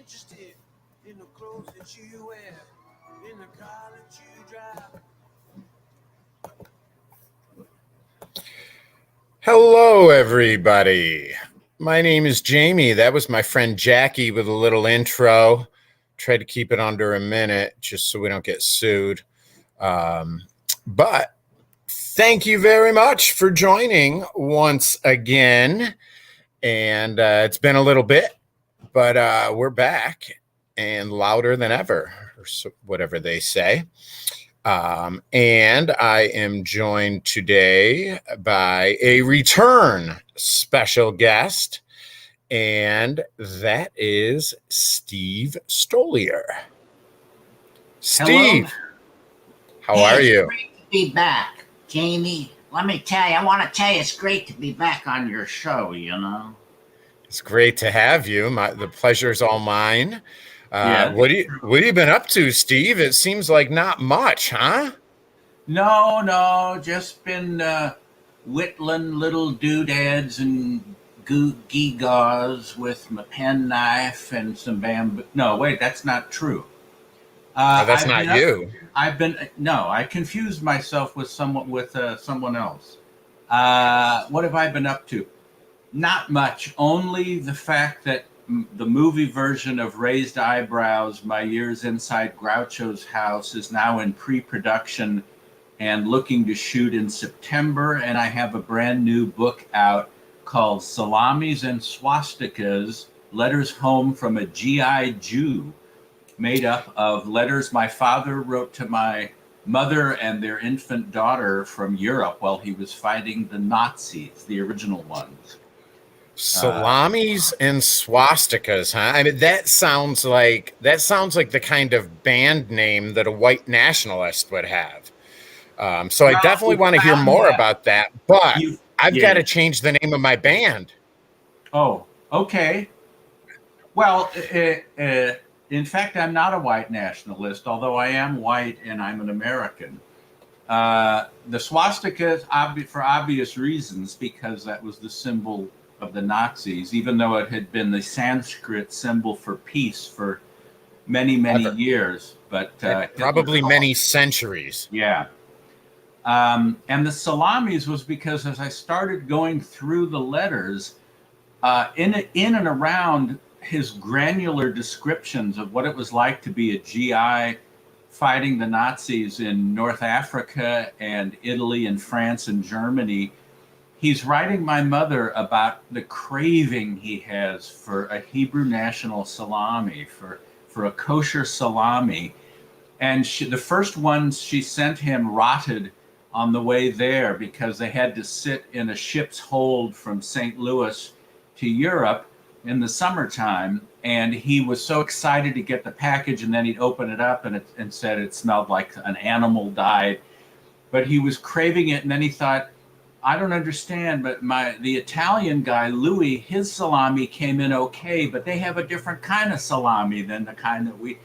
interested in the clothes that you wear, in the car that you drive. Hello, everybody. My name is Jamie. That was my friend Jackie with a little intro. Tried to keep it under a minute just so we don't get sued. But thank you very much for joining once again. And it's been a little bit, but we're back and louder than ever, or whatever they say. And I am joined today by a return special guest, and that is Steve Stoliar. Steve, how are it's you? Great to be back, Jamie. Let me tell you, I want to tell you, it's great to be back on your show, you know. It's great to have you. The pleasure's all mine. Yeah. What have you been up to, Steve? It seems like not much, huh? No, just been whittling little doodads and gewgaws with my penknife and some bamboo. No, wait, that's not true. That's not you. I confused myself with someone else. What have I been up to? Not much. Only the fact that the movie version of Raised Eyebrows, My Years Inside Groucho's House, is now in pre-production and looking to shoot in September. And I have a brand new book out called Salamis and Swastikas, Letters Home from a GI Jew, made up of letters my father wrote to my mother and their infant daughter from Europe while he was fighting the Nazis, the original ones. Salamis and swastikas, huh? I mean, that sounds like the kind of band name that a white nationalist would have. So I definitely want to hear more about that, but I've got to change the name of my band. Oh, okay. Well, in fact, I'm not a white nationalist, although I am white and I'm an American. The swastika, for obvious reasons, because that was the symbol of the Nazis, even though it had been the Sanskrit symbol for peace for many years. But probably many centuries. Yeah. And the salamis was because as I started going through the letters, in and around his granular descriptions of what it was like to be a GI fighting the Nazis in North Africa and Italy and France and Germany, he's writing my mother about the craving he has for a Hebrew national salami, for a kosher salami. And the first ones she sent him rotted on the way there because they had to sit in a ship's hold from St. Louis to Europe in the summertime. And he was so excited to get the package, and then he'd open it up and said it smelled like an animal died. But he was craving it, and then he thought, I don't understand, but the Italian guy, Louis, his salami came in okay, but they have a different kind of salami than the kind that we...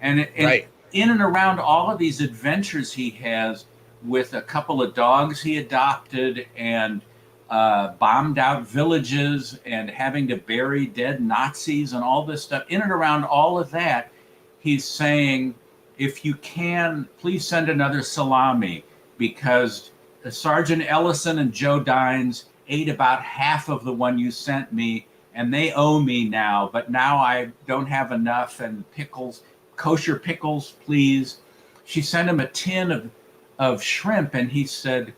And right. In and around all of these adventures he has with a couple of dogs he adopted and bombed out villages and having to bury dead Nazis and all this stuff, in and around all of that, he's saying, if you can, please send another salami, because Sergeant Ellison and Joe Dines ate about half of the one you sent me, and they owe me now, but now I don't have enough, and pickles, kosher pickles, please. She sent him a tin of shrimp, and he said,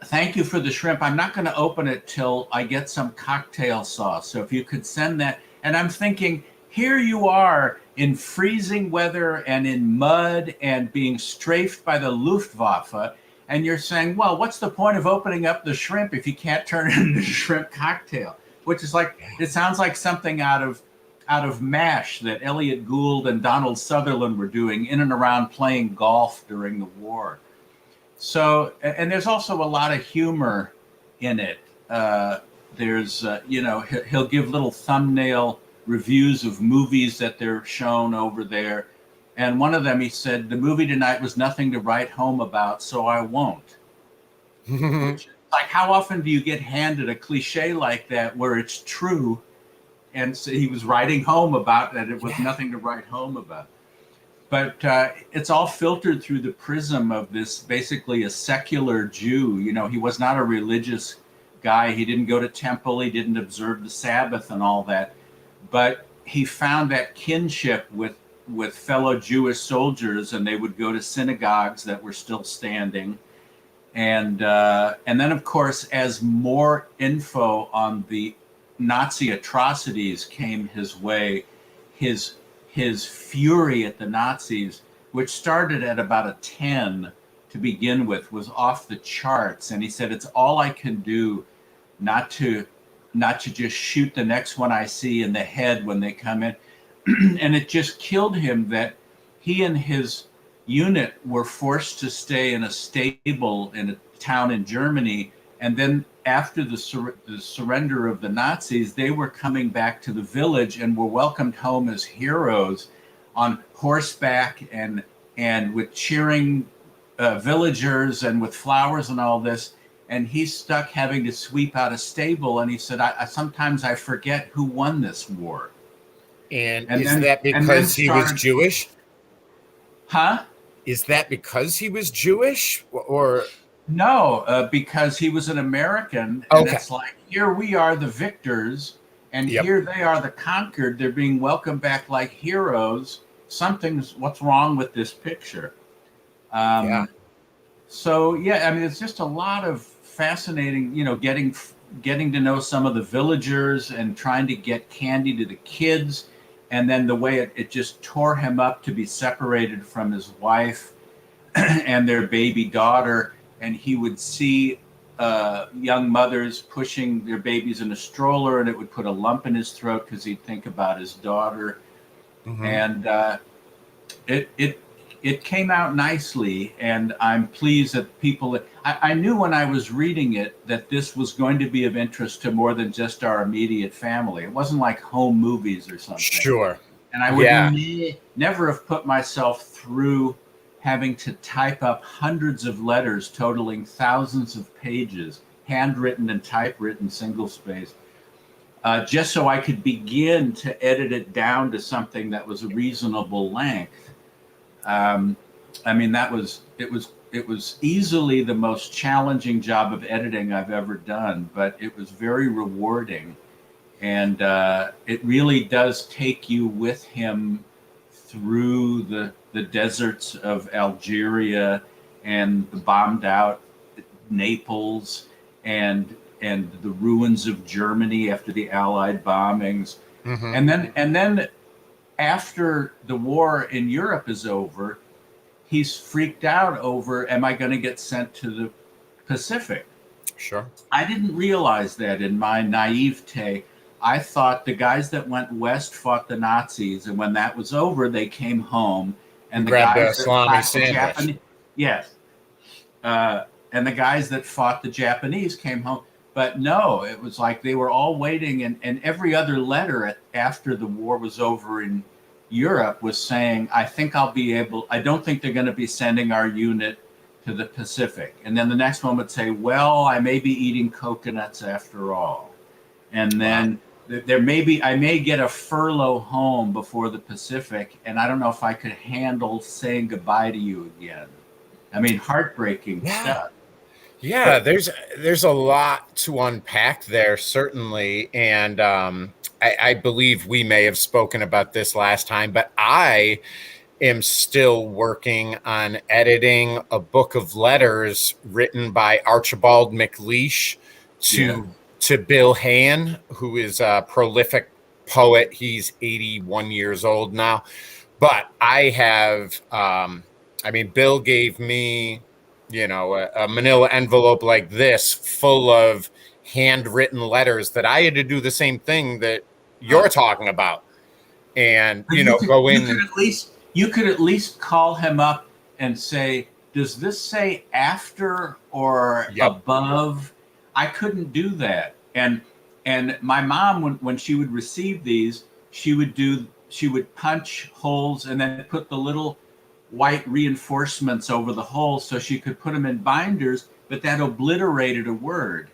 thank you for the shrimp. I'm not going to open it till I get some cocktail sauce. So if you could send that. And I'm thinking, here you are in freezing weather and in mud and being strafed by the Luftwaffe. And you're saying, well, what's the point of opening up the shrimp if you can't turn it into a shrimp cocktail? Which is like, it sounds like something out of MASH that Elliot Gould and Donald Sutherland were doing in and around playing golf during the war. So, and there's also a lot of humor in it. There's, he'll give little thumbnail reviews of movies that they're shown over there. And one of them, he said, the movie tonight was nothing to write home about, so I won't. Which, like, how often do you get handed a cliche like that where it's true and so he was writing home about that. It was nothing to write home about. But it's all filtered through the prism of this basically a secular Jew. You know, he was not a religious guy. He didn't go to temple. He didn't observe the Sabbath and all that. But he found that kinship with fellow Jewish soldiers, and they would go to synagogues that were still standing. And then, of course, as more info on the Nazi atrocities came his way, his fury at the Nazis, which started at about a 10 to begin with, was off the charts. And he said, it's all I can do not to just shoot the next one I see in the head when they come in. And it just killed him that he and his unit were forced to stay in a stable in a town in Germany. And then after the surrender of the Nazis, they were coming back to the village and were welcomed home as heroes on horseback and with cheering villagers and with flowers and all this. And he's stuck having to sweep out a stable. And he said, I sometimes I forget who won this war. And is that because he was Jewish? Huh? Is that because he was Jewish, or? No, because he was an American. And it's like, here we are the victors, and here they are the conquered. They're being welcomed back like heroes. What's wrong with this picture? So, yeah, I mean, it's just a lot of fascinating, you know, getting to know some of the villagers and trying to get candy to the kids. And then the way it just tore him up to be separated from his wife and their baby daughter. And he would see young mothers pushing their babies in a stroller, and it would put a lump in his throat because he'd think about his daughter. Mm-hmm. And it came out nicely, and I'm pleased that people. I knew when I was reading it that this was going to be of interest to more than just our immediate family. It wasn't like home movies or something. Sure. And I would never have put myself through having to type up hundreds of letters totaling thousands of pages, handwritten and typewritten, single-spaced, just so I could begin to edit it down to something that was a reasonable length. I mean, it was easily the most challenging job of editing I've ever done, but it was very rewarding. And it really does take you with him through the deserts of Algeria and the bombed out Naples and the ruins of Germany after the Allied bombings. Mm-hmm. And then after the war in Europe is over, he's freaked out over, am I going to get sent to the Pacific? Sure. I didn't realize that in my naivete. I thought the guys that went west fought the Nazis, and when that was over, they came home. And the guys that fought the Japanese, and the guys that fought the Japanese came home. But no, it was like they were all waiting, and every other letter after the war was over in Europe was saying, I don't think they're going to be sending our unit to the Pacific. And then the next one would say, well, I may be eating coconuts after all. And then I may get a furlough home before the Pacific, and I don't know if I could handle saying goodbye to you again. I mean, heartbreaking stuff. Yeah, there's a lot to unpack there, certainly. And I believe we may have spoken about this last time, but I am still working on editing a book of letters written by Archibald MacLeish to Bill Hayen, who is a prolific poet. He's 81 years old now. But I have, Bill gave me, a manila envelope like this full of handwritten letters that I had to do the same thing that you're talking about. And, go in. You could at least call him up and say, does this say after or above? I couldn't do that. And my mom, when she would receive these, she would punch holes and then put the little white reinforcements over the holes so she could put them in binders, but that obliterated a word.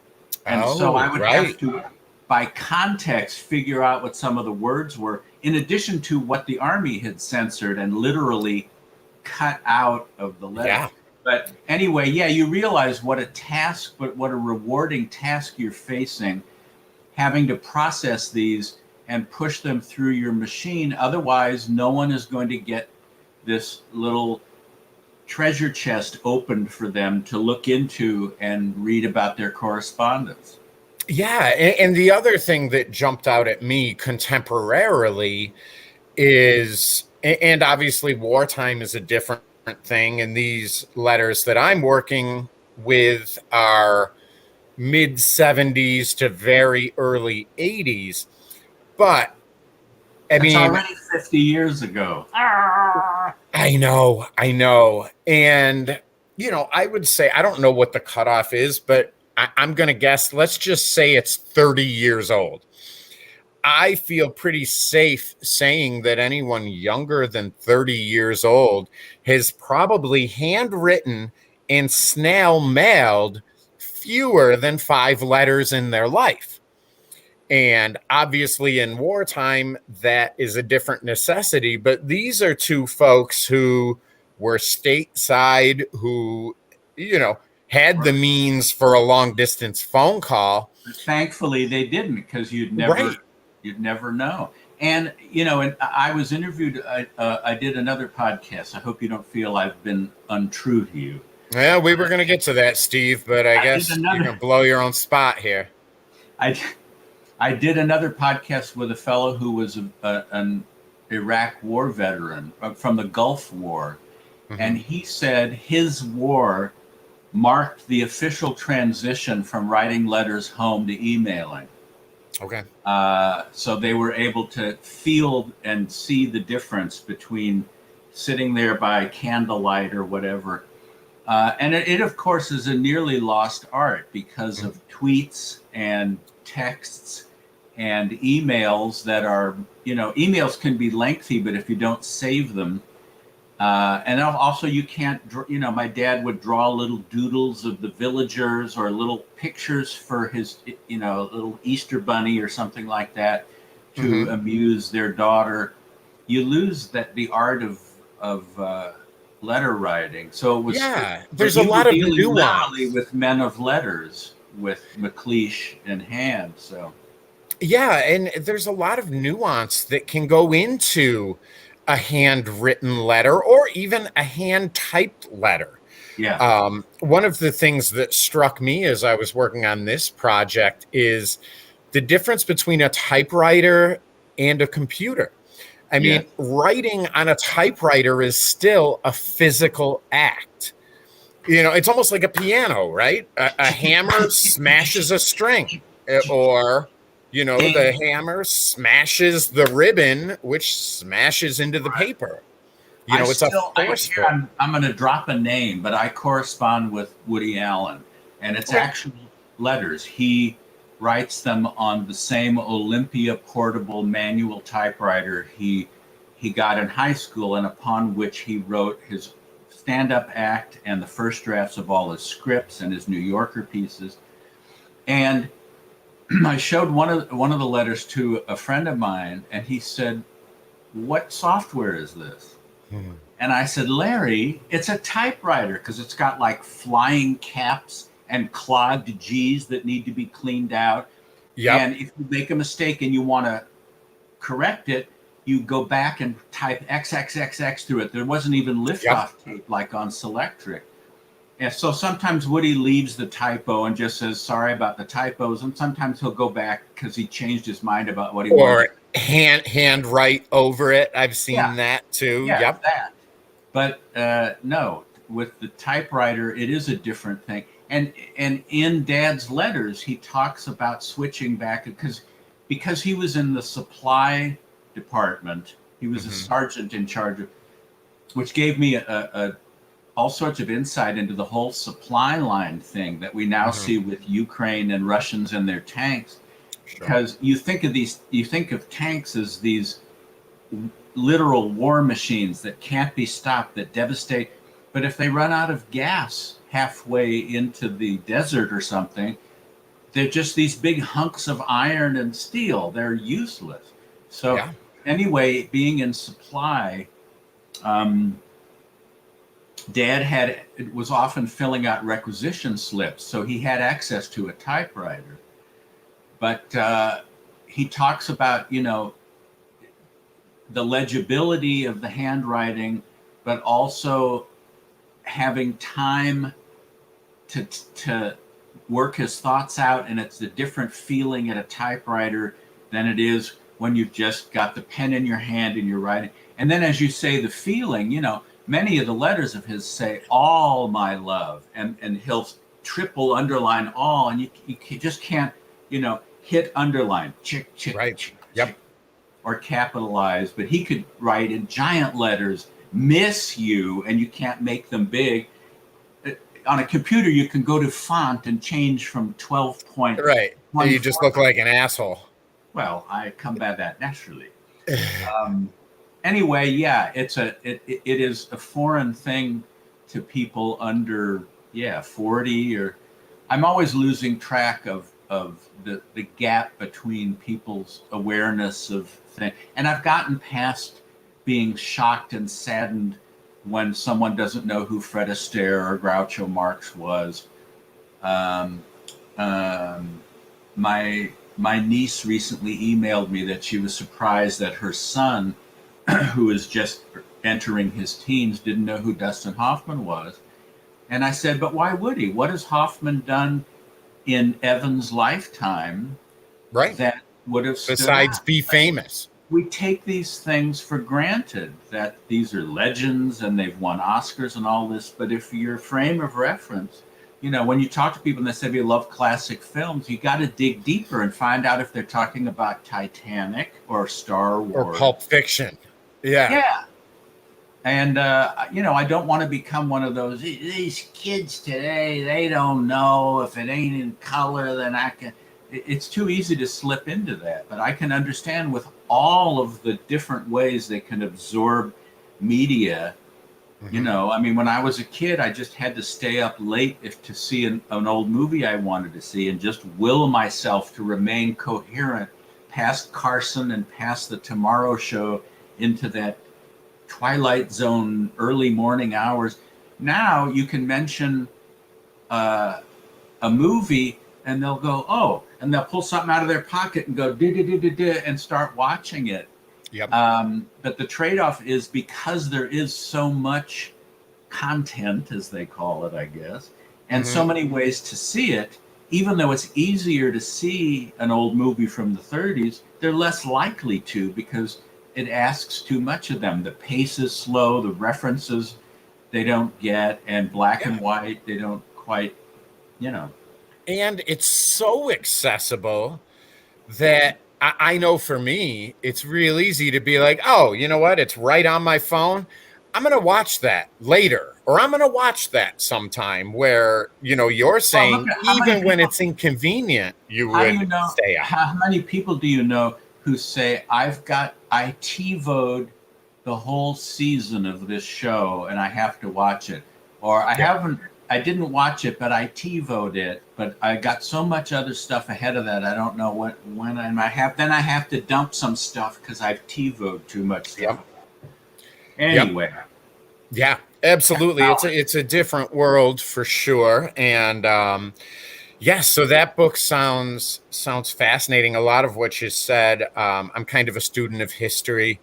And so I would have to by context, figure out what some of the words were, in addition to what the Army had censored and literally cut out of the letter. Yeah. But anyway, yeah, you realize what a task, but what a rewarding task you're facing, having to process these and push them through your machine. Otherwise, no one is going to get this little treasure chest opened for them to look into and read about their correspondence. Yeah, and the other thing that jumped out at me contemporarily is, and obviously wartime is a different thing, and these letters that I'm working with are mid 70s to very early 80s. But I It's mean, already 50 years ago. I know. And, I would say, I don't know what the cutoff is, but I'm going to guess, let's just say it's 30 years old. I feel pretty safe saying that anyone younger than 30 years old has probably handwritten and snail mailed fewer than 5 letters in their life. And obviously in wartime, that is a different necessity. But these are two folks who were stateside, who, had the means for a long distance phone call. But thankfully they didn't, because you'd never know. And, and I was interviewed. I did another podcast. I hope you don't feel I've been untrue to you. Yeah, we were going to get to that, Steve, but I guess you're going to blow your own spot here. I did another podcast with a fellow who was an Iraq war veteran from the Gulf War. Mm-hmm. And he said his war marked the official transition from writing letters home to emailing. Okay. So they were able to feel and see the difference between sitting there by candlelight or whatever. And it, of course, is a nearly lost art because of tweets and texts and emails that are, emails can be lengthy, but if you don't save them, and also you can't, my dad would draw little doodles of the villagers or little pictures for his, little Easter bunny or something like that to amuse their daughter. You lose the art of letter writing. So it was, there's a lot of nuance with men of letters with McLeish in hand. So. Yeah, and there's a lot of nuance that can go into a handwritten letter or even a hand-typed letter. Yeah. One of the things that struck me as I was working on this project is the difference between a typewriter and a computer. I mean, writing on a typewriter is still a physical act. It's almost like a piano, right? A hammer smashes a string, or... the hammer smashes the ribbon, which smashes into the paper. It's a force. I'm going to drop a name, but I correspond with Woody Allen, and it's actual letters. He writes them on the same Olympia portable manual typewriter he got in high school, and upon which he wrote his stand-up act and the first drafts of all his scripts and his New Yorker pieces. And I showed one of the letters to a friend of mine, and he said, "What software is this?" Mm-hmm. And I said, "Larry, it's a typewriter, because it's got like flying caps and clogged G's that need to be cleaned out. Yep. And if you make a mistake and you want to correct it, you go back and type XXXX through it. There wasn't even liftoff tape like on Selectric." And so sometimes Woody leaves the typo and just says, "Sorry about the typos." And sometimes he'll go back because he changed his mind about what he wanted. Or hand write over it. I've seen that too. Yeah, that. But no, with the typewriter, it is a different thing. And in Dad's letters, he talks about switching back because he was in the supply department. He was a sergeant in charge of, which gave me a all sorts of insight into the whole supply line thing that we now see with Ukraine and Russians and their tanks. Sure. Because you think of tanks as these literal war machines that can't be stopped, that devastate. But if they run out of gas halfway into the desert or something, they're just these big hunks of iron and steel. They're useless. So Yeah. anyway, being in supply, Dad was often filling out requisition slips, so he had access to a typewriter. But he talks about, the legibility of the handwriting, but also having time to work his thoughts out, and it's a different feeling at a typewriter than it is when you've just got the pen in your hand and you're writing. And then, as you say, the feeling, many of the letters of his say "all my love," and he'll triple underline all, and you just can't, hit underline, chick, chick, Right. chick, Yep. chick, or capitalize. But he could write in giant letters, "miss you," and you can't make them big. On a computer, you can go to font and change from 12 point. Right. You just look like an asshole. Well, I combat that naturally. Anyway, yeah, it is a foreign thing to people under 40, or I'm always losing track of the gap between people's awareness of things. And I've gotten past being shocked and saddened when someone doesn't know who Fred Astaire or Groucho Marx was. My niece recently emailed me that she was surprised that her son, who is just entering his teens, didn't know who Dustin Hoffman was. And I said, but why would he? What has Hoffman done in Evan's lifetime that would have stood besides out? be famous? We take these things for granted, that these are legends and they've won Oscars and all this. But if your frame of reference, when you talk to people and they say you love classic films, you got to dig deeper and find out if they're talking about Titanic or Star Wars or Pulp Fiction. Yeah. And, I don't want to become one of these kids today, they don't know. If it ain't in color, then it's too easy to slip into that. But I can understand with all of the different ways they can absorb media. Mm-hmm. When I was a kid, I just had to stay up late to see an old movie I wanted to see, and just will myself to remain coherent past Carson and past the Tomorrow Show into that Twilight Zone early morning hours. Now you can mention a movie and they'll go, oh, and they'll pull something out of their pocket and go, and start watching it. Yep. But the trade-off is, because there is so much content, as they call it, I guess, and so many ways to see it, even though it's easier to see an old movie from the 30s, they're less likely to, because it asks too much of them. The pace is slow, the references they don't get, and black and white, they don't quite, And it's so accessible that I know for me, it's real easy to be like, oh, you know what? It's right on my phone. I'm going to watch that later, or I'm going to watch that sometime, where, you're saying, even when it's inconvenient, you would stay up. How many people do you know who say, I TiVo'd the whole season of this show and I have to watch it, or I didn't watch it, but I TiVo'd it, but I got so much other stuff ahead of that, I don't know when I have to dump some stuff because I've TiVo'd too much stuff. Anyway. Yeah, absolutely. It's a different world for sure. And so that book sounds fascinating. A lot of what you said, I'm kind of a student of history.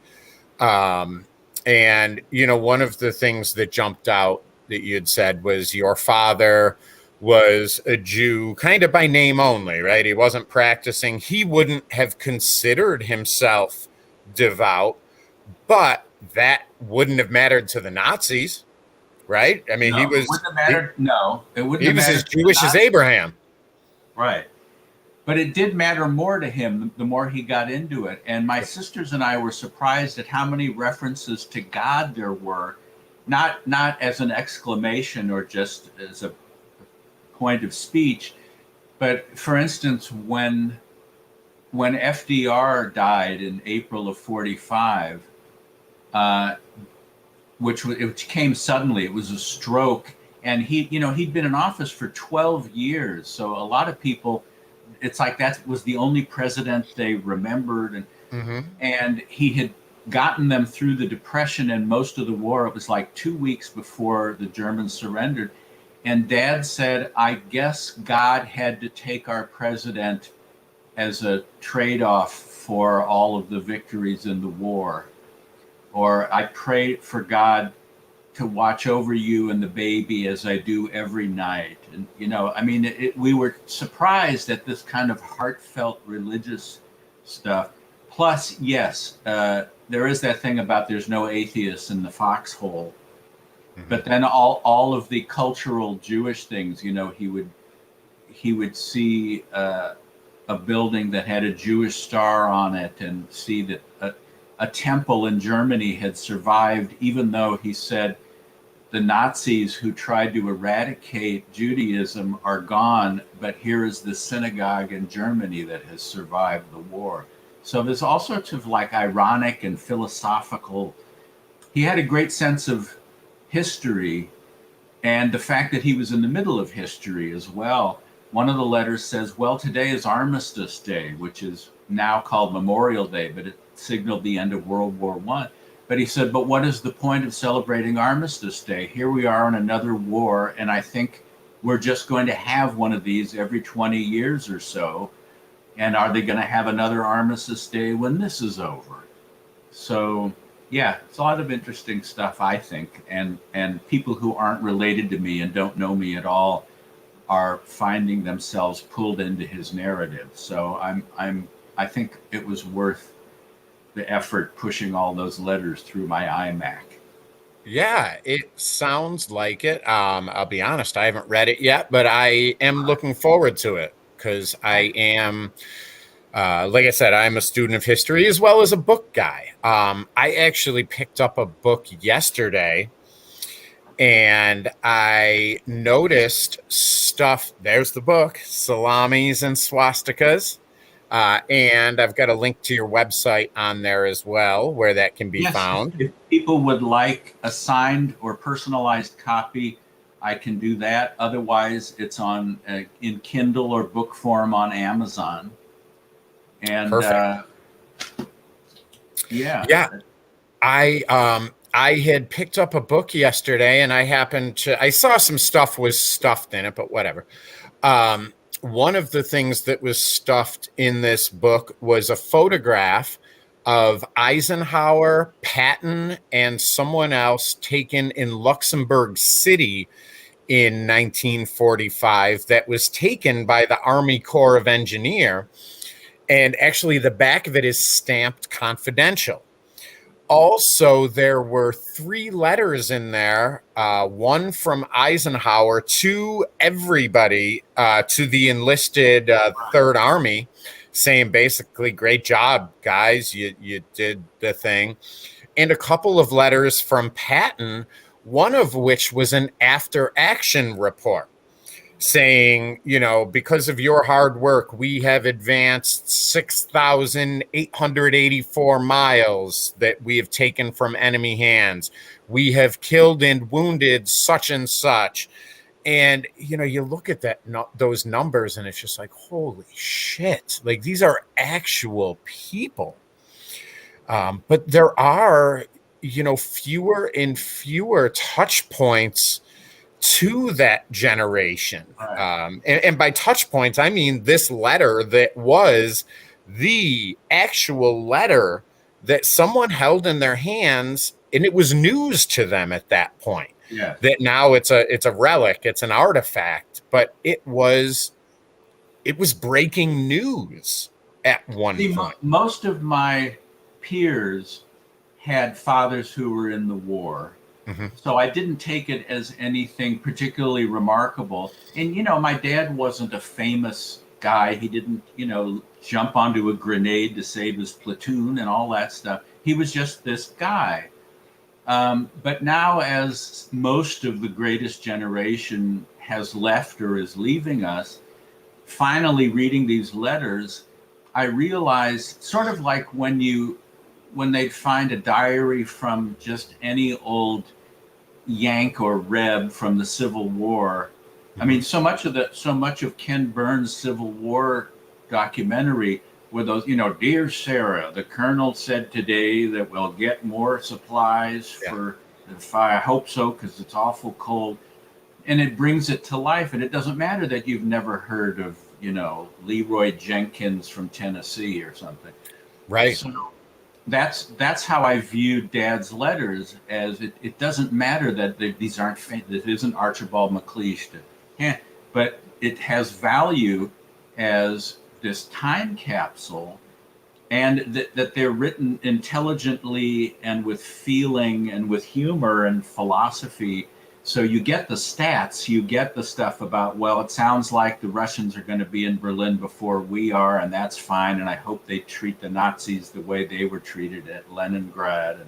And, one of the things that jumped out that you had said was your father was a Jew kind of by name only, right? He wasn't practicing. He wouldn't have considered himself devout, but that wouldn't have mattered to the Nazis, right? I mean, it wouldn't have mattered. It wouldn't have mattered. He was as Jewish as Abraham. Right. But it did matter more to him the more he got into it. And my sisters and I were surprised at how many references to God there were, not as an exclamation or just as a point of speech, but for instance, when FDR died in April of 45, which came suddenly, it was a stroke, and he'd been in office for 12 years. So a lot of people it's like that was the only president they remembered, and Mm-hmm. he had gotten them through the Depression and most of the war. It was like 2 weeks before the Germans surrendered. And Dad said, I guess God had to take our president as a trade-off for all of the victories in the war. Or I pray for God to watch over you and the baby as I do every night. And, you know, I mean, we were surprised at this kind of heartfelt religious stuff. Plus, yes, there is that thing about there's no atheists in the foxhole. Mm-hmm. But then all of the cultural Jewish things, you know, he would see a building that had a Jewish star on it and see that a temple in Germany had survived, even though he said the Nazis who tried to eradicate Judaism are gone, but here is the synagogue in Germany that has survived the war. So there's all sorts of like ironic and philosophical. He had a great sense of history and the fact that he was in the middle of history as well. One of the letters says, well, today is Armistice Day, which is now called Memorial Day, but it signaled the end of World War I. But he said, but what is the point of celebrating Armistice Day? Here we are in another war, and I think we're just going to have one of these every 20 years or so. And are they going to have another Armistice Day when this is over? So, yeah, it's a lot of interesting stuff, I think. And people who aren't related to me and don't know me at all are finding themselves pulled into his narrative. So I think it was worth the effort pushing all those letters through my iMac. Yeah, it sounds like it. I'll be honest, I haven't read it yet, but I am looking forward to it because I am, like I said, I'm a student of history as well as a book guy. I actually picked up a book yesterday and I noticed stuff. There's the book, Salamis and Swastikas. And I've got a link to your website on there as well, where that can be found. If people would like a signed or personalized copy, I can do that. Otherwise, it's on in Kindle or book form on Amazon. And yeah, I had picked up a book yesterday, and I saw some stuff was stuffed in it, but whatever. One of the things that was stuffed in this book was a photograph of Eisenhower, Patton, and someone else taken in Luxembourg City in 1945 that was taken by the Army Corps of Engineers. And actually, the back of it is stamped confidential. Also, there were 3 letters in there, one from Eisenhower to everybody, to the enlisted Third Army, saying basically, great job, guys, you did the thing. And a couple of letters from Patton, one of which was an after-action report, saying, you know, because of your hard work, we have advanced 6,884 miles that we have taken from enemy hands. We have killed and wounded such and such. And, you know, you look at those numbers and it's just like, holy shit, like these are actual people. But there are, you know, fewer and fewer touch points to that generation. Right. And by touch points, I mean this letter that was the actual letter that someone held in their hands, and it was news to them at that point. Yeah. That now it's a relic, it's an artifact, but it was breaking news at one point. Most of my peers had fathers who were in the war. Mm-hmm. So I didn't take it as anything particularly remarkable. And, you know, my dad wasn't a famous guy. He didn't, you know, jump onto a grenade to save his platoon and all that stuff. He was just this guy. But now, as most of the greatest generation has left or is leaving us, finally reading these letters, I realized sort of like when they'd find a diary from just any old Yank or Reb from the Civil War. I mean, so much of Ken Burns' Civil War documentary with those, dear Sarah, the colonel said today that we'll get more supplies for the fire. I hope so, because it's awful cold. And it brings it to life. And it doesn't matter that you've never heard of, Leroy Jenkins from Tennessee or something. Right. So that's how I viewed Dad's letters, as it doesn't matter that these aren't, this isn't Archibald MacLeish, but it has value as this time capsule, and that they're written intelligently and with feeling and with humor and philosophy. So you get the stats, you get the stuff about, well, it sounds like the Russians are going to be in Berlin before we are, and that's fine. And I hope they treat the Nazis the way they were treated at Leningrad.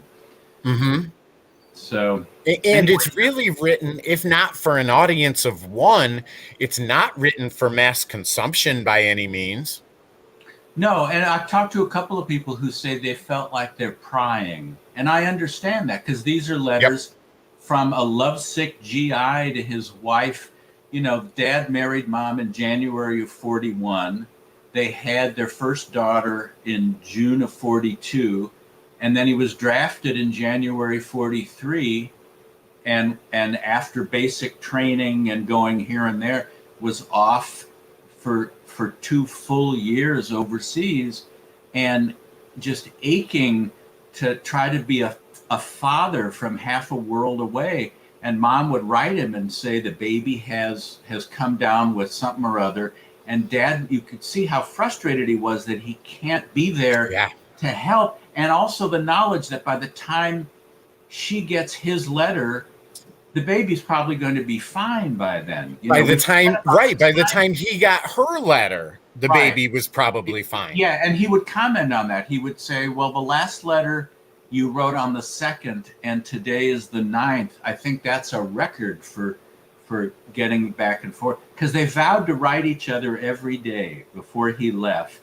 So, and anyway, it's really written, if not for an audience of one, it's not written for mass consumption by any means. No, and I've talked to a couple of people who say they felt like they're prying. And I understand that, because these are letters from a lovesick GI to his wife. Dad married Mom in January of 41. They had their first daughter in June of 42. And then he was drafted in January 43. And after basic training and going here and there, was off for 2 full years overseas, and just aching to try to be a father from half a world away. And Mom would write him and say the baby has come down with something or other. And Dad, you could see how frustrated he was that he can't be there to help. And also the knowledge that by the time she gets his letter, the baby's probably going to be fine by then. By the time he got her letter, the baby was probably fine. Yeah, and he would comment on that. He would say, well, the last letter you wrote on the 2nd, and today is the 9th. I think that's a record for getting back and forth, because they vowed to write each other every day before he left,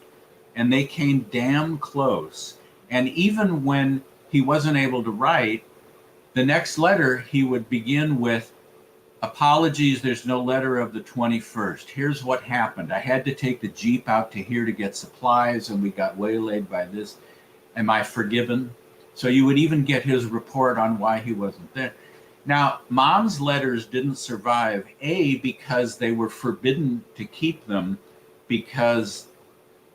and they came damn close. And even when he wasn't able to write, the next letter he would begin with, apologies, there's no letter of the 21st. Here's what happened. I had to take the Jeep out to here to get supplies, and we got waylaid by this. Am I forgiven? So you would even get his report on why he wasn't there. Now, Mom's letters didn't survive, because they were forbidden to keep them, because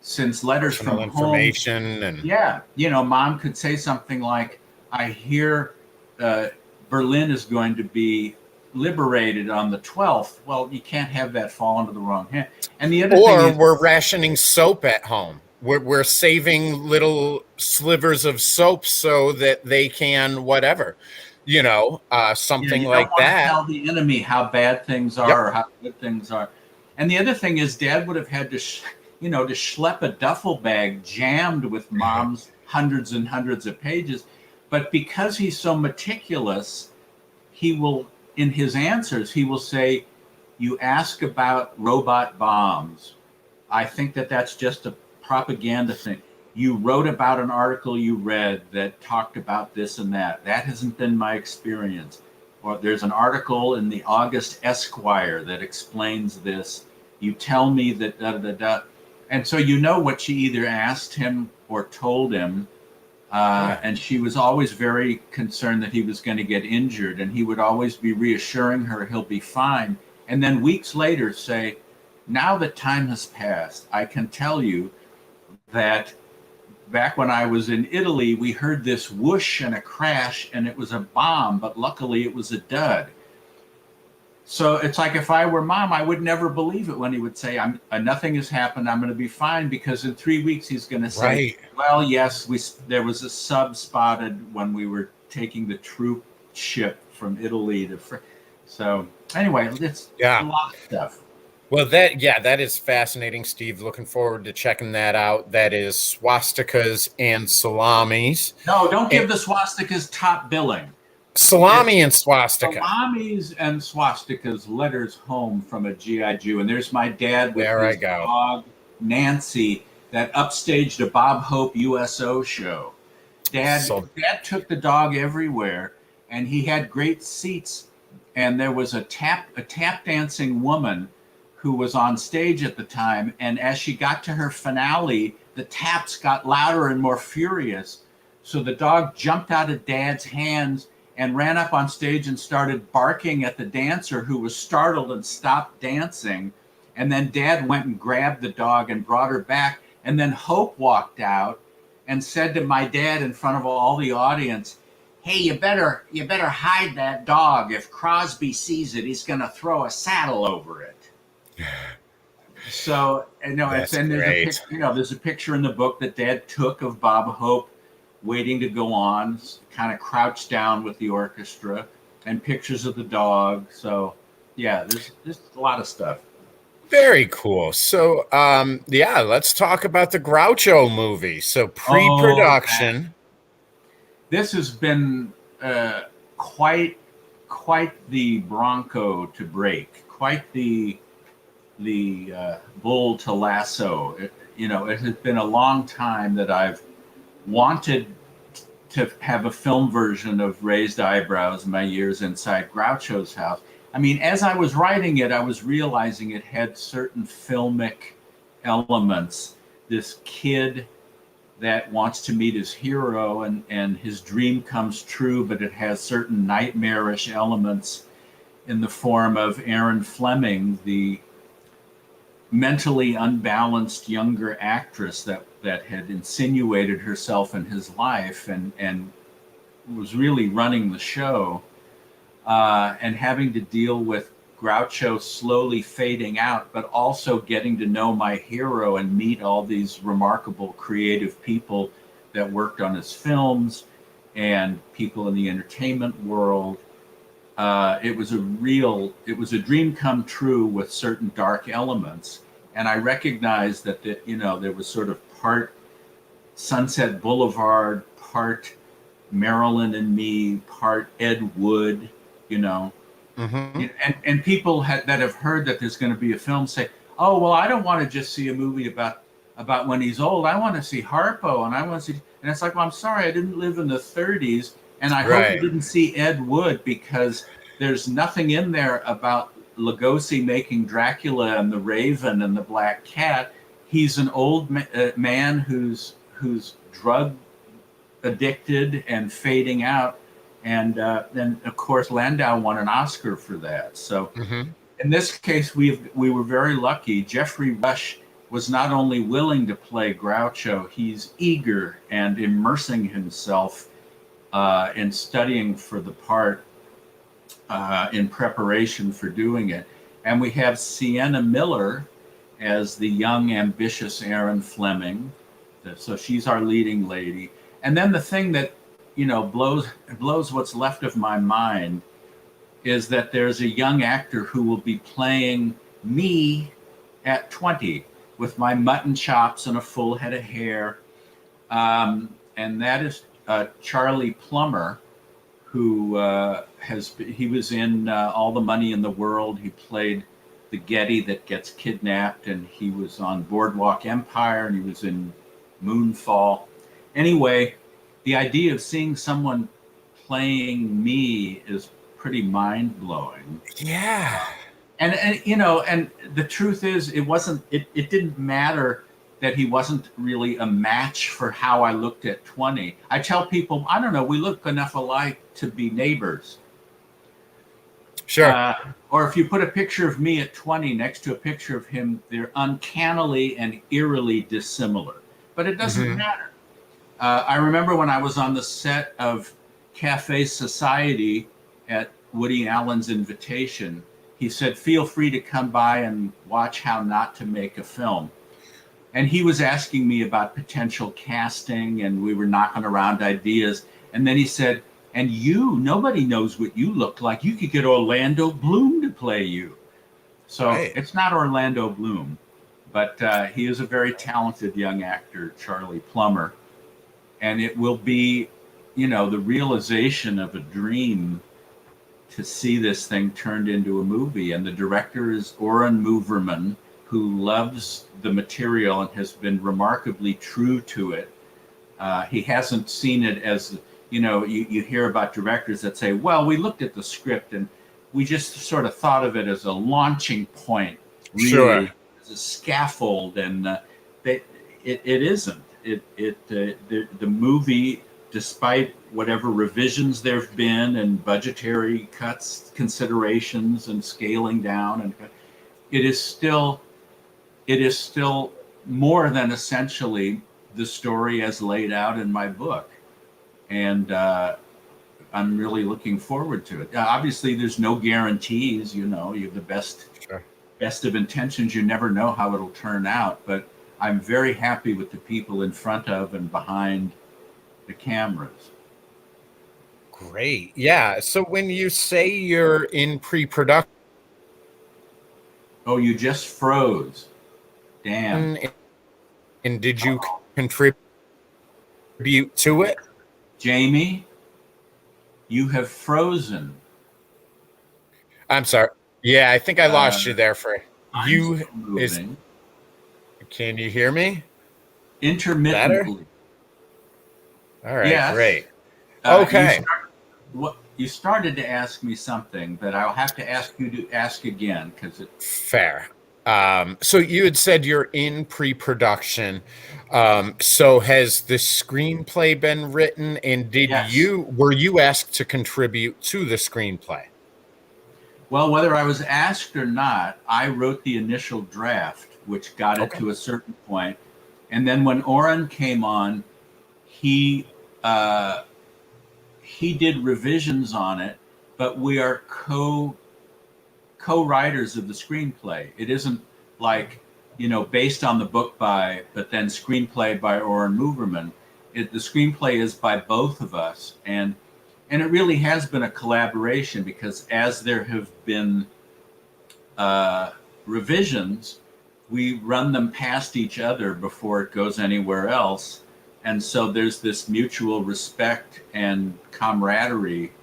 since letters from information home, Mom could say something like, I hear Berlin is going to be liberated on the 12th. Well, you can't have that fall into the wrong hand. And the other thing is, we're rationing soap at home. We're saving little slivers of soap so that they can whatever, something like that. Tell the enemy how bad things are or how good things are. And the other thing is, Dad would have had to, to schlep a duffel bag jammed with Mom's hundreds and hundreds of pages. But because he's so meticulous, he will, in his answers, he will say, you ask about robot bombs. I think that's just a propaganda thing. You wrote about an article you read that talked about this and that. That hasn't been my experience. Or there's an article in the August Esquire that explains this. You tell me that da-da-da-da. And so what she either asked him or told him. And she was always very concerned that he was going to get injured. And he would always be reassuring her he'll be fine. And then weeks later say, now that time has passed, I can tell you that back when I was in Italy, we heard this whoosh and a crash, and it was a bomb, but luckily it was a dud. So it's like, if I were Mom, I would never believe it when he would say, nothing has happened, I'm going to be fine, because in 3 weeks he's going to say, well, yes, there was a sub spotted when we were taking the troop ship from Italy to France. So anyway, it's a lot of stuff. Well, that is fascinating, Steve. Looking forward to checking that out. That is Swastikas and Salamis. No, don't give the swastikas top billing. Salami and swastika. Salamis and swastikas, letters home from a G.I. Jew. And there's my dad with his dog, Nancy, that upstaged a Bob Hope USO show. Dad took the dog everywhere, and he had great seats. And there was a tap dancing woman who was on stage at the time. And as she got to her finale, the taps got louder and more furious. So the dog jumped out of Dad's hands and ran up on stage and started barking at the dancer, who was startled and stopped dancing. And then Dad went and grabbed the dog and brought her back. And then Hope walked out and said to my dad in front of all the audience, "Hey, you better hide that dog. If Crosby sees it, he's going to throw a saddle over it." So, That's there's a picture in the book that Dad took of Bob Hope waiting to go on, kind of crouched down with the orchestra, and pictures of the dog. So, yeah, there's a lot of stuff. Very cool. So, let's talk about the Groucho movie. So, pre-production. This has been quite the bronco to break, quite the bull to lasso. It has been a long time that I've wanted to have a film version of Raised Eyebrows, My Years Inside Groucho's House. I mean, as I was writing it, I was realizing it had certain filmic elements. This kid that wants to meet his hero, and his dream comes true, but it has certain nightmarish elements in the form of Aaron Fleming, the mentally unbalanced younger actress that had insinuated herself in his life and was really running the show, and having to deal with Groucho slowly fading out, but also getting to know my hero and meet all these remarkable creative people that worked on his films and people in the entertainment world. It was a dream come true with certain dark elements. And I recognized that there was sort of part Sunset Boulevard, part Marilyn and Me, part Ed Wood, Mm-hmm. And people that have heard that there's going to be a film say, "Oh, well, I don't want to just see a movie about when he's old. I want to see Harpo, and I want to see." And it's like, well, I'm sorry, I didn't live in the 30s, and I hope you didn't see Ed Wood, because there's nothing in there about Lugosi making Dracula and the Raven and the Black Cat. He's an old man who's drug addicted and fading out. And then, of course, Landau won an Oscar for that. So in this case, we were very lucky. Jeffrey Rush was not only willing to play Groucho, he's eager and immersing himself in studying for the part in preparation for doing it. And we have Sienna Miller as the young, ambitious Aaron Fleming. So she's our leading lady. And then the thing that blows what's left of my mind is that there's a young actor who will be playing me at 20 with my mutton chops and a full head of hair. And that is Charlie Plummer, who he was in All the Money in the World. He played the Getty that gets kidnapped, and he was on Boardwalk Empire, and he was in Moonfall. Anyway, the idea of seeing someone playing me is pretty mind-blowing. Yeah. And the truth is, it didn't matter that he wasn't really a match for how I looked at 20. I tell people, I don't know, we look enough alike to be neighbors. Sure. Or if you put a picture of me at 20 next to a picture of him, they're uncannily and eerily dissimilar. But it doesn't matter. I remember when I was on the set of Cafe Society at Woody Allen's invitation, he said, "Feel free to come by and watch how not to make a film." And he was asking me about potential casting, and we were knocking around ideas. And then he said, "And nobody knows what you look like. You could get Orlando Bloom to play you." So It's not Orlando Bloom, but he is a very talented young actor, Charlie Plummer. And it will be, the realization of a dream to see this thing turned into a movie. And the director is Oren Moverman, who loves the material and has been remarkably true to it. He hasn't seen it as, you hear about directors that say, well, we looked at the script and we just sort of thought of it as a launching point Sure. really as a scaffold, and it isn't. The movie, despite whatever revisions there've been and budgetary cuts, considerations, and scaling down, and it is still more than essentially the story as laid out in my book, and I'm really looking forward to it. Obviously, there's no guarantees. You know, you have the best of intentions. You never know how it'll turn out, but I'm very happy with the people in front of and behind the cameras. Great. Yeah. So when you say you're in pre-production, Oh, you just froze. Damn. and did you contribute to it? Jamie, you have frozen. I'm sorry. Yeah, I think I lost you there for you. Moving. Can you hear me? Intermittently. All right, Yes. great. Okay. You started to ask me something that I'll have to ask you to ask again because it. Fair. So you had said you're in pre-production. So has the screenplay been written, and Yes. were you asked to contribute to the screenplay? Well, whether I was asked or not, I wrote the initial draft, which got it to a certain point. And then when Oren came on, he did revisions on it, but we are co-writers of the screenplay. It isn't like, based on the book but then screenplay by Oren Moverman. The screenplay is by both of us, and it really has been a collaboration, because as there have been revisions, we run them past each other before it goes anywhere else. And so there's this mutual respect and camaraderie.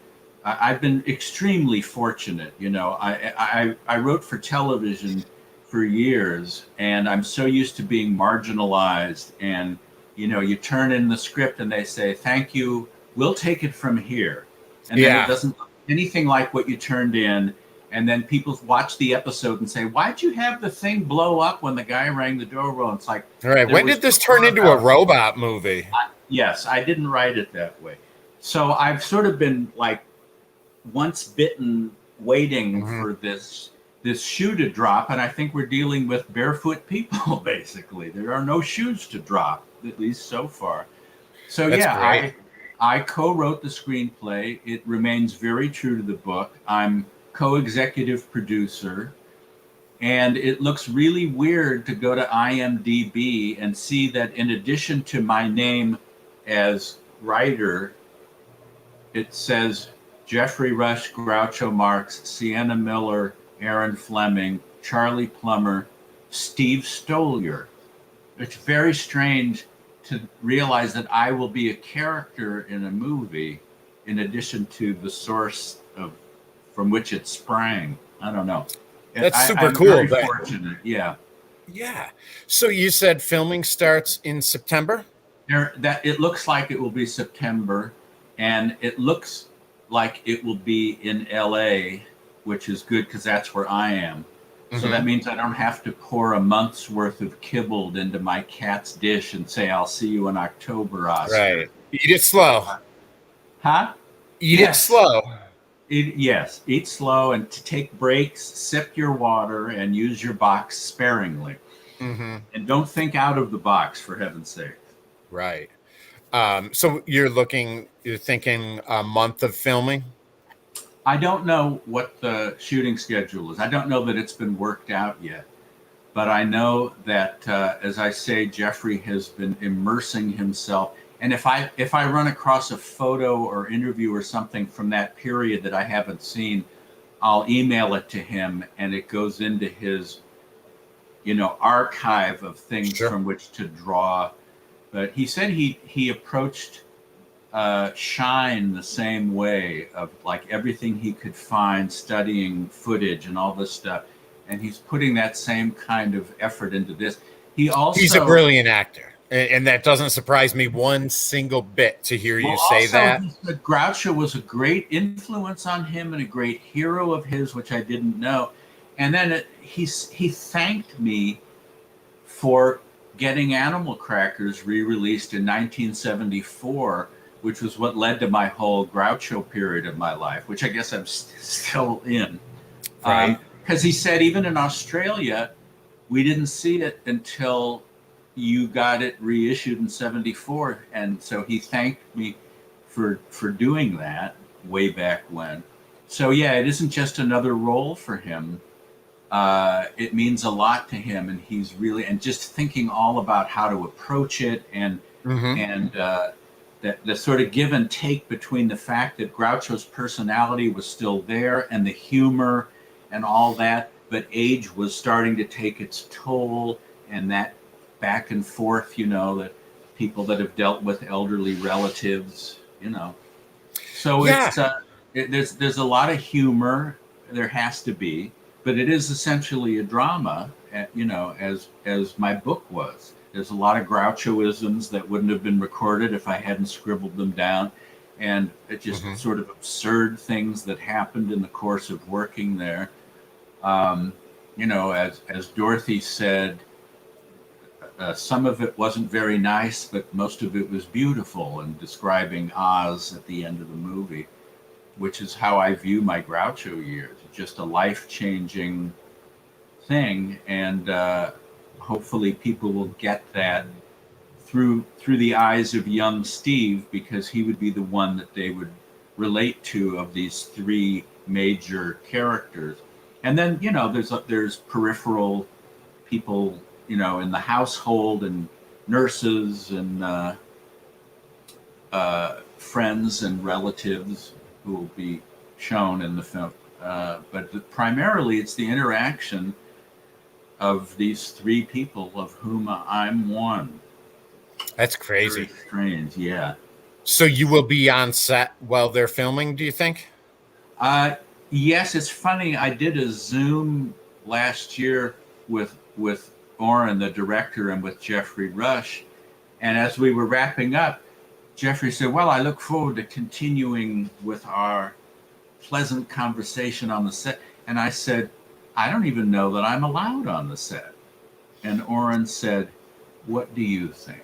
I've been extremely fortunate. I wrote for television for years, and I'm so used to being marginalized. And, you turn in the script and they say, thank you, we'll take it from here. And then it doesn't look anything like what you turned in. And then people watch the episode and say, why'd you have the thing blow up when the guy rang the doorbell? It's like, all right, when did this turn into a robot movie? Yes, I didn't write it that way. So I've sort of been like once bitten, waiting for this shoe to drop. And I think we're dealing with barefoot people, basically. There are no shoes to drop, at least so far. So That's I co-wrote the screenplay. It remains very true to the book. I'm co-executive producer, and it looks really weird to go to IMDb and see that in addition to my name as writer, it says Jeffrey Rush, Groucho Marx, Sienna Miller, Aaron Fleming, Charlie Plummer, Steve Stoliar. It's very strange to realize that I will be a character in a movie in addition to the source from which it sprang. I don't know. That's super I'm cool. Very fortunate. Yeah. Yeah. So you said filming starts in September? It looks like it will be September, and it looks like it will be in LA, which is good because that's where I am. So that means I don't have to pour a month's worth of kibble into my cat's dish and say, I'll see you in October, Oscar. Right. Eat it slow. Huh? Eat it slow. Yes, eat slow and to take breaks, sip your water, and use your box sparingly. And don't think out of the box, for heaven's sake. Right. So you're thinking a month of filming? I don't know what the shooting schedule is. I don't know that it's been worked out yet. But I know that, as I say, Jeffrey has been immersing himself. And if I run across a photo or interview or something from that period that I haven't seen, I'll email it to him, and it goes into his, archive of things from which to draw. But he said he approached Shine the same way, of like everything he could find, studying footage and all this stuff. And he's putting that same kind of effort into this. He's a brilliant actor. And that doesn't surprise me one single bit to hear you say that. Groucho was a great influence on him and a great hero of his, which I didn't know. And then he thanked me for getting Animal Crackers re-released in 1974, which was what led to my whole Groucho period of my life, which I guess I'm still in. Right. Because he said even in Australia, we didn't see it until you got it reissued in 74. And so he thanked me for doing that way back when. So yeah, it isn't just another role for him. It means a lot to him, and he's really, and just thinking all about how to approach it, and the sort of give and take between the fact that Groucho's personality was still there and the humor and all that, but age was starting to take its toll, and that back and forth, that people that have dealt with elderly relatives, So there's a lot of humor. There has to be. But it is essentially a drama, as my book was. There's a lot of Grouchoisms that wouldn't have been recorded if I hadn't scribbled them down, and it just sort of absurd things that happened in the course of working there. As Dorothy said, some of it wasn't very nice, but most of it was beautiful, and describing Oz at the end of the movie, which is how I view my Groucho years. Just a life-changing thing, and hopefully people will get that through the eyes of young Steve, because he would be the one that they would relate to of these three major characters. And then there's peripheral people in the household, and nurses, and friends and relatives who will be shown in the film. But primarily it's the interaction of these three people, of whom I'm one. That's crazy. Very strange, yeah. So you will be on set while they're filming, do you think? Yes, it's funny. I did a Zoom last year with Oren, the director, and with Jeffrey Rush. And as we were wrapping up, Jeffrey said, well, I look forward to continuing with our pleasant conversation on the set. And I said, I don't even know that I'm allowed on the set. And Oren said, what do you think?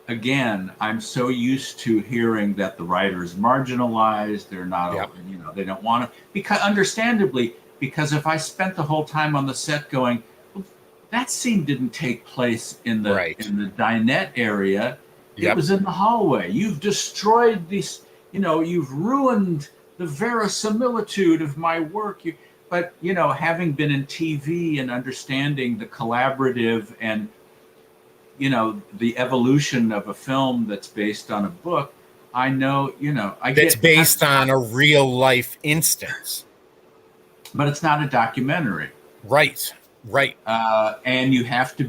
Again, I'm so used to hearing that the writer is marginalized. They're not, they don't want to, because understandably, because if I spent the whole time on the set going, well, that scene didn't take place in the dinette area. It was in the hallway. You've destroyed these, you've ruined the verisimilitude of my work. But having been in TV and understanding the collaborative and, the evolution of a film that's based on a book, I know, It's based on a real life instance. But it's not a documentary. Right. And you have to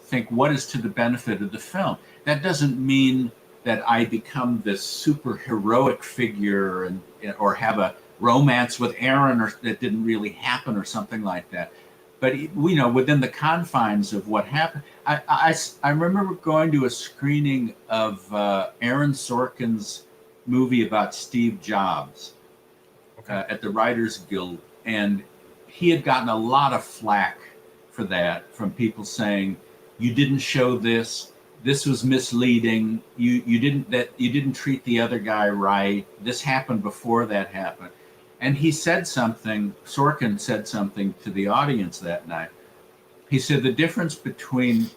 think, what is to the benefit of the film? That doesn't mean that I become this super heroic figure or have a romance with Aaron that didn't really happen or something like that. But within the confines of what happened, I remember going to a screening of Aaron Sorkin's movie about Steve Jobs at the Writers Guild, and he had gotten a lot of flack for that from people saying, you didn't show this was misleading, you didn't treat the other guy right, this happened before that happened. And Sorkin said something to the audience that night. He said the difference between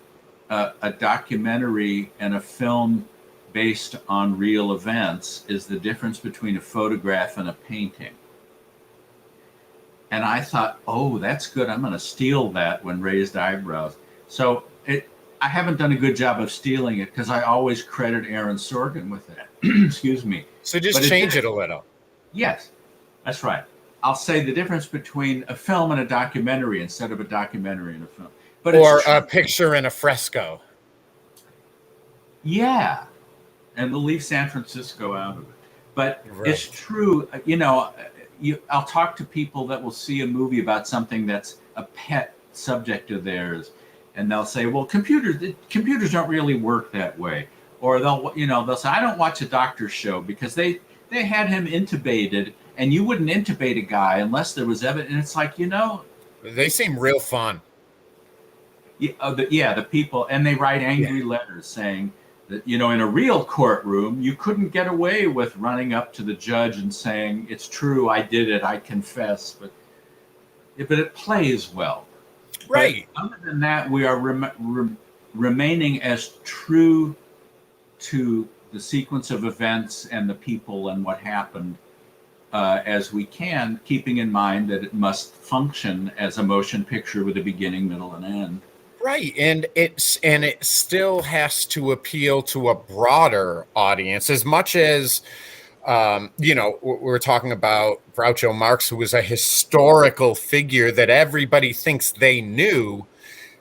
a documentary and a film based on real events is the difference between a photograph and a painting. And I thought, oh, that's good. I'm going to steal that when raised eyebrows. So I haven't done a good job of stealing it, because I always credit Aaron Sorkin with that. Excuse me. So just change it a little. Yes, that's right. I'll say the difference between a film and a documentary instead of a documentary and a film. But or a picture and a fresco. Yeah. And we'll leave San Francisco out of it. But it's true, I'll talk to people that will see a movie about something that's a pet subject of theirs, and they'll say, well, computers don't really work that way. Or they'll say, I don't watch a doctor's show because they had him intubated and you wouldn't intubate a guy unless there was evidence. And it's like, They seem real fun. the people, and they write angry letters saying that, in a real courtroom, you couldn't get away with running up to the judge and saying, it's true, I did it, I confess. But it plays well. Right. But other than that, we are remaining as true to the sequence of events and the people and what happened as we can, keeping in mind that it must function as a motion picture with a beginning, middle, and end. Right, and it still has to appeal to a broader audience as much as we're talking about Groucho Marx, who was a historical figure that everybody thinks they knew.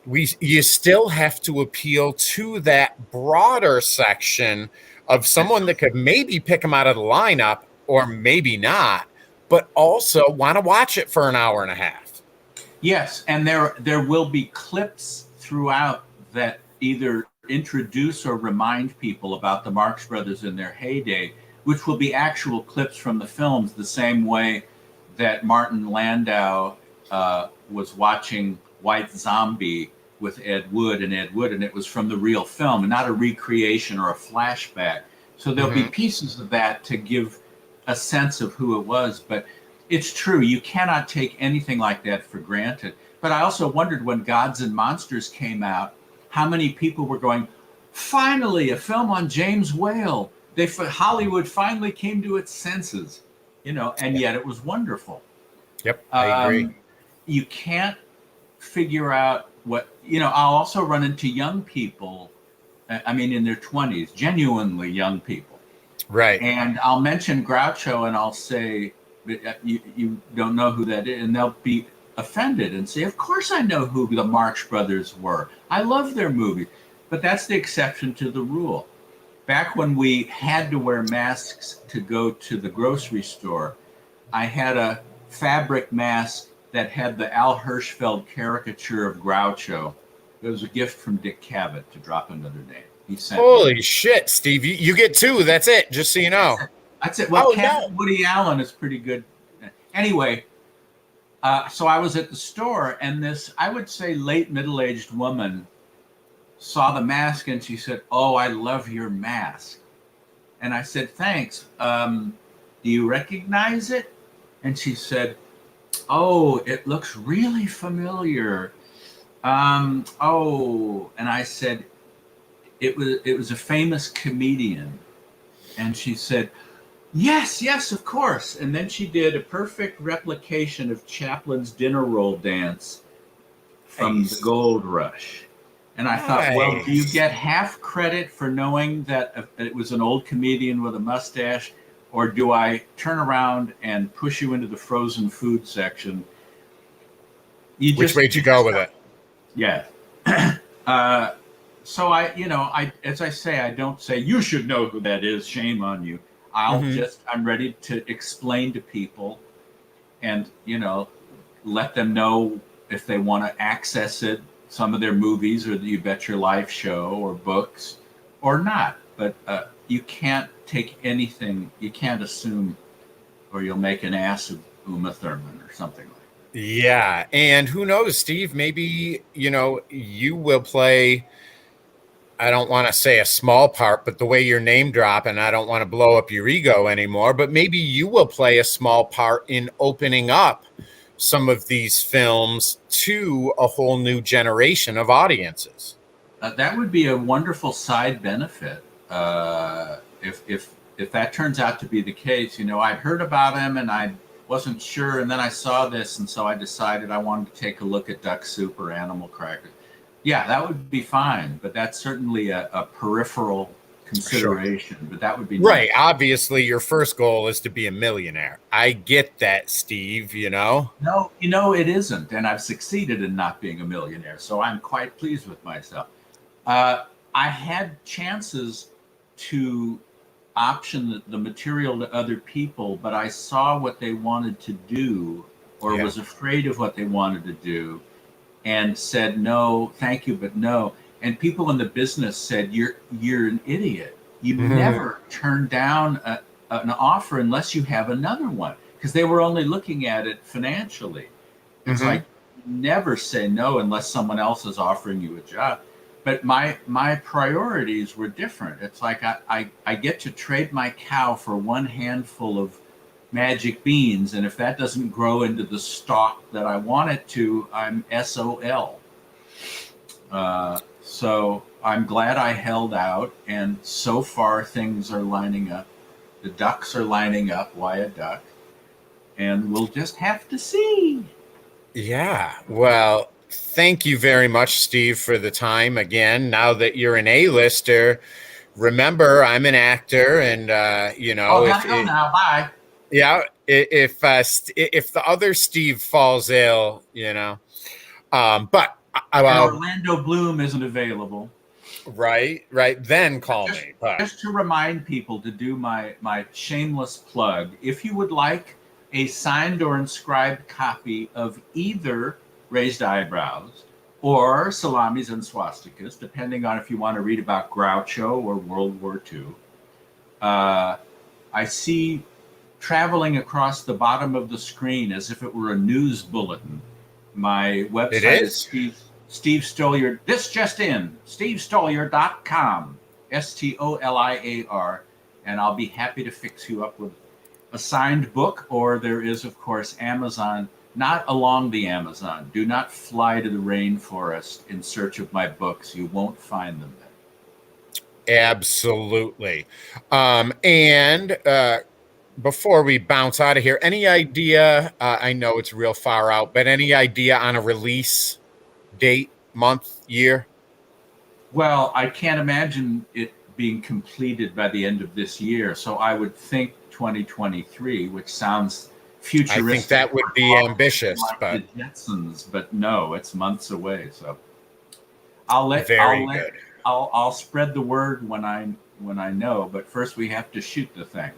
You still have to appeal to that broader section of someone that could maybe pick him out of the lineup or maybe not, but also want to watch it for an hour and a half. Yes, and there will be clips throughout that either introduce or remind people about the Marx Brothers in their heyday, which will be actual clips from the films, the same way that Martin Landau was watching White Zombie with Ed Wood, and it was from the real film and not a recreation or a flashback. So there'll be pieces of that to give a sense of who it was. But it's true, you cannot take anything like that for granted. But I also wondered when Gods and Monsters came out, how many people were going, finally, a film on James Whale. Hollywood finally came to its senses, and yet it was wonderful. Yep, I agree. You can't figure out what, I'll also run into young people, in their 20s, genuinely young people. Right. And I'll mention Groucho and I'll say, you don't know who that is, and they'll be offended and say, of course I know who the Marx Brothers were. I love their movies. But that's the exception to the rule. Back when we had to wear masks to go to the grocery store, I had a fabric mask that had the Al Hirschfeld caricature of Groucho. It was a gift from Dick Cavett, to drop another name. He sent Holy shit, Steve. You get two. That's it. Just so you know. That's it. Well, Woody Allen is pretty good. Anyway, so I was at the store, and this, I would say, late middle-aged woman saw the mask, and she said, "Oh, I love your mask." And I said, "Thanks. Do you recognize it?" And she said, "Oh, it looks really familiar." And I said, it was a famous comedian. And she said, yes, of course. And then she did a perfect replication of Chaplin's dinner roll dance from the Gold Rush. And I thought, well, do you get half credit for knowing that it was an old comedian with a mustache, or do I turn around and push you into the frozen food section? Which way did you go with it? Yeah. So I, as I say, I don't say you should know who that is. Shame on you. I'm ready to explain to people, and let them know if they want to access it, some of their movies or the You Bet Your Life show or books, or not. But you can't take anything. You can't assume, or you'll make an ass of Uma Thurman or something like that. Yeah, and who knows, Steve? Maybe you will play. I don't want to say a small part, but the way you're name dropping, I don't want to blow up your ego anymore, but maybe you will play a small part in opening up some of these films to a whole new generation of audiences. That would be a wonderful side benefit. If that turns out to be the case, I'd heard about him and I wasn't sure. And then I saw this. And so I decided I wanted to take a look at Duck Soup or Animal Crackers. Yeah, that would be fine, but that's certainly a peripheral consideration. Sure. But that would be right. Nice. Obviously, your first goal is to be a millionaire. I get that, Steve. No, it isn't, and I've succeeded in not being a millionaire, so I'm quite pleased with myself. I had chances to option the material to other people, but I saw what they wanted to do, or was afraid of what they wanted to do, and said, no, thank you, but no. And people in the business said, you're an idiot. You never turn down an offer unless you have another one. because they were only looking at it financially. It's like, never say no unless someone else is offering you a job. But my priorities were different. It's like I get to trade my cow for one handful of magic beans, and if that doesn't grow into the stalk that I want it to, I'm SOL. So I'm glad I held out, and so far things are lining up. The ducks are lining up. Why a duck? And we'll just have to see. Yeah. Well, thank you very much, Steve, for the time again. Now that you're an A-lister, remember I'm an actor, and Gotta go now. Bye. yeah, if the other Steve falls ill, but And Orlando Bloom isn't available. Right. Then call me. But just to remind people to do my shameless plug, if you would like a signed or inscribed copy of either Raised Eyebrows or Salamis and Swastikas, depending on if you want to read about Groucho or World War II, I see traveling across the bottom of the screen as if it were a news bulletin. My website is Steve Stoliar. This just in, stevestoliar.com, STOLIAR, and I'll be happy to fix you up with a signed book, or there is, of course, Amazon. Not along the Amazon. Do not fly to the rainforest in search of my books. You won't find them there. Absolutely. And before we bounce out of here, any idea, I know it's real far out, but any idea on a release date, month, year? Well, I can't imagine it being completed by the end of this year. So I would think 2023, which sounds futuristic. I think that would be ambitious, like but the Jetsons, but no, it's months away. So I'll spread the word when I know, but first we have to shoot the thing.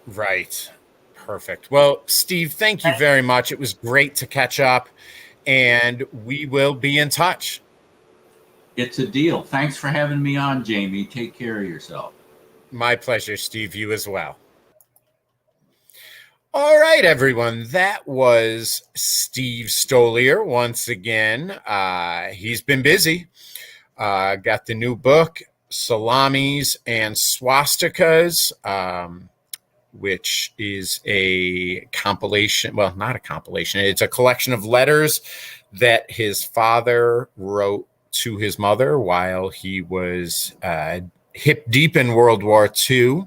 Right. Perfect. Well, Steve, thank you very much. It was great to catch up, and we will be in touch. It's a deal. Thanks for having me on, Jamie. Take care of yourself. My pleasure, Steve. You as well. All right, everyone. That was Steve Stoliar once again. He's been busy. Got the new book, Salamis and Swastikas, which is a compilation. Well, not a compilation. It's a collection of letters that his father wrote to his mother while he was hip deep in World War II.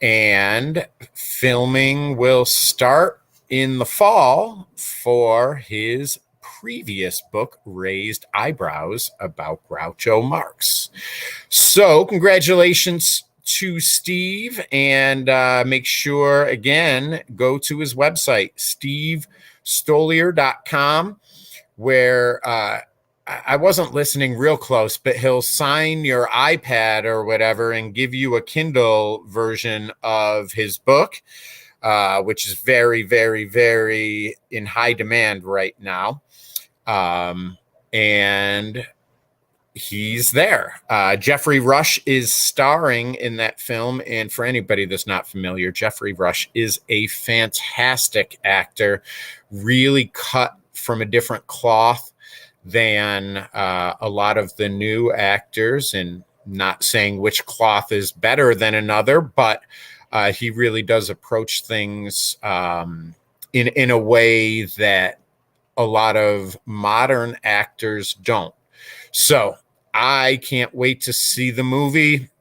And filming will start in the fall for his previous book, Raised Eyebrows, about Groucho Marx. So congratulations to Steve, and make sure, again, go to his website, stevestoliar.com, where I wasn't listening real close, but he'll sign your iPad or whatever and give you a Kindle version of his book, which is very, very, very in high demand right now. And he's there. Jeffrey Rush is starring in that film. And for anybody that's not familiar, Jeffrey Rush is a fantastic actor, really cut from a different cloth than a lot of the new actors, and not saying which cloth is better than another, but he really does approach things in a way that a lot of modern actors don't. So I can't wait to see the movie.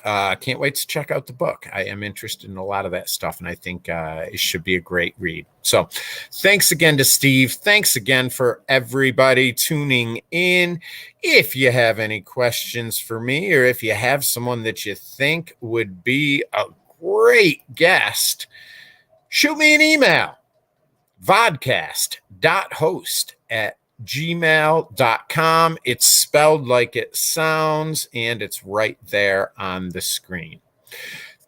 Can't wait to check out the book. I am interested in a lot of that stuff, and I think it should be a great read. So thanks again to Steve. Thanks again for everybody tuning in. If you have any questions for me, or if you have someone that you think would be a great guest, shoot me an email, vodcast.host@gmail.com. It's spelled like it sounds, and it's right there on the screen.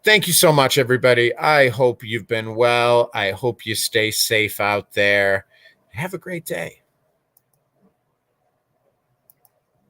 Thank you so much, everybody. I hope you've been well. I hope you stay safe out there. Have a great day.